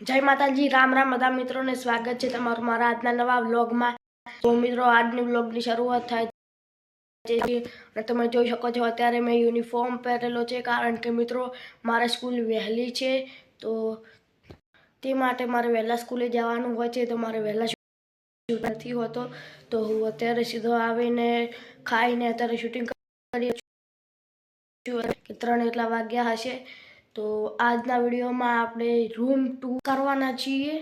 जय माताजी राम राम બધા મિત્રોને સ્વાગત છે તમારું મારા આજના નવા વ્લોગમાં। તો મિત્રો આજની વ્લોગની શરૂઆત થાય છે અને તમે જોઈ શકો છો અત્યારે મેં યુનિફોર્મ પહેરેલો છે કારણ કે મિત્રો મારે સ્કૂલ વહેલી છે તો તે માટે મારે વહેલા સ્કૂલે જવાનું હોય છે તો મારે વહેલા શૂટ નથી હોતો તો હું અત્યારે સીધો આવીને ખાઈને અત્યારે શૂટિંગ કરી છું 3 એટલા વાગ્યા હશે। तो આજના વિડીયોમાં આપણે રૂમ ટૂર કરવાના છીએ।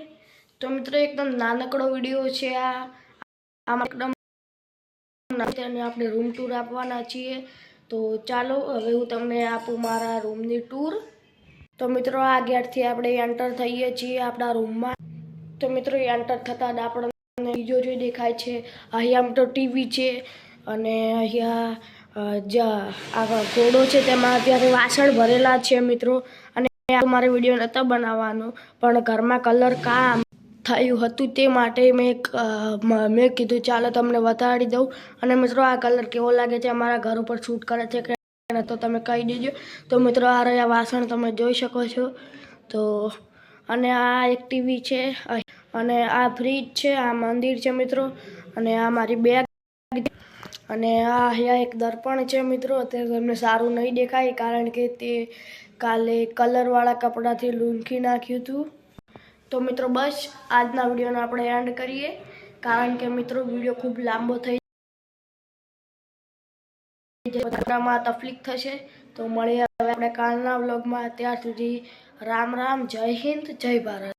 તો મિત્રો એકદમ નાનકડો વિડીયો છે આમાં એકદમ નાનકડો આપણે રૂમ ટૂર આપવાના છીએ। તો ચાલો હવે હું તમને આપું મારા રૂમની ટૂર। તો મિત્રો આ ગેટથી આપણે એન્ટર થઈએ છીએ આપણા રૂમમાં। તો મિત્રો એન્ટર થતાં જ આપણને બીજો જે દેખાય છે અહીંયા તો ટીવી છે અને અહીંયા આ ઘોડો છે તેમાં અત્યારે વાસણ ભરેલા છે મિત્રો। અને મારે વિડીયો નહોતો બનાવવાનો પણ ઘરમાં કલર કામ થયું હતું તે માટે મેં કીધું ચાલો તમને બતાડી દઉં। અને મિત્રો આ કલર કેવો લાગે છે અમારા ઘર ઉપર શૂટ કરે છે કે તો તમે કહી દેજો। તો મિત્રો આ રહ્યા વાસણ તમે જોઈ શકો છો। તો અને આ એક ટીવી છે અને આ ફ્રીજ છે, આ મંદિર છે મિત્રો અને આ મારી બેગ અને આ અહીંયા એક દર્પણ છે મિત્રો। અત્યારે તમને સારું નહીં દેખાય કારણ કે તે કાલે કલરવાળા કપડાથી લૂંખી નાખ્યું હતું। તો મિત્રો બસ આજના વિડીયોનો આપણે એન્ડ કરીએ કારણ કે મિત્રો વિડીયો ખૂબ લાંબો થઈ જાય તકલીફ થશે। તો મળીએ હવે આપણે કાલના વ્લોગમાં। ત્યાર સુધી રામ રામ, જય હિન્દ, જય ભારત।